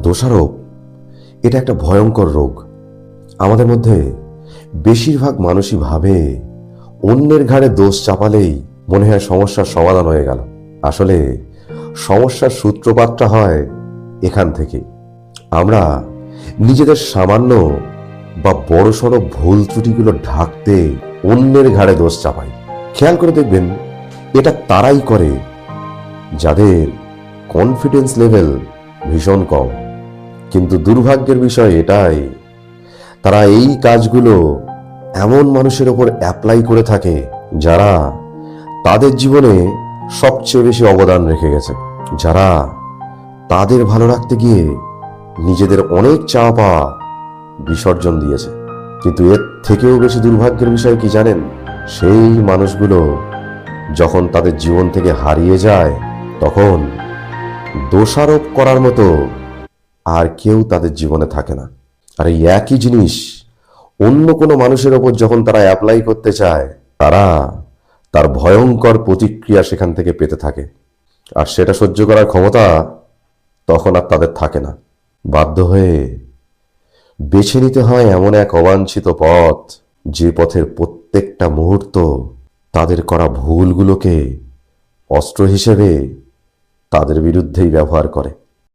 দোষারোপ এটা একটা ভয়ঙ্কর রোগ। আমাদের মধ্যে বেশিরভাগ মানুষই ভাবে অন্যের ঘাড়ে দোষ চাপালেই মনে হয় সমস্যার সমাধান হয়ে গেল। আসলে সমস্যার সূত্রপাতটা হয় এখান থেকে। আমরা নিজেদের সামান্য বা বড়সড় ভুল ত্রুটিগুলো ঢাকতে অন্যের ঘাড়ে দোষ চাপাই। খেয়াল করে দেখবেন, এটা তারাই করে যাদের কনফিডেন্স লেভেল ভীষণ কম। কিন্তু দুর্ভাগ্যের বিষয় এটাই, তারা এই কাজগুলো এমন মানুষের ওপর অ্যাপ্লাই করে থাকে যারা তাদের জীবনে সবচেয়ে বেশি অবদান রেখে গেছে, যারা তাদের ভালো রাখতে গিয়ে নিজেদের অনেক চাওয়া পাওয়া বিসর্জন দিয়েছে। কিন্তু এর থেকেও বেশি দুর্ভাগ্যের বিষয় কি জানেন? সেই মানুষগুলো যখন তাদের জীবন থেকে হারিয়ে যায়, তখন দোষারোপ করার মতো আর কেউ তাদের জীবনে থাকে না। আর এই একই জিনিস অন্য কোনো মানুষের ওপর যখন তারা অ্যাপ্লাই করতে চায়, তারা তার ভয়ঙ্কর প্রতিক্রিয়া সেখান থেকে পেতে থাকে। আর সেটা সহ্য করার ক্ষমতা তখন আর তাদের থাকে না। বাধ্য হয়ে বেছে নিতে হয় এমন এক অবাঞ্ছিত পথ, যে পথের প্রত্যেকটা মুহূর্ত তাদের করা ভুলগুলোকে অস্ত্র হিসেবে তাদের বিরুদ্ধেই ব্যবহার করে।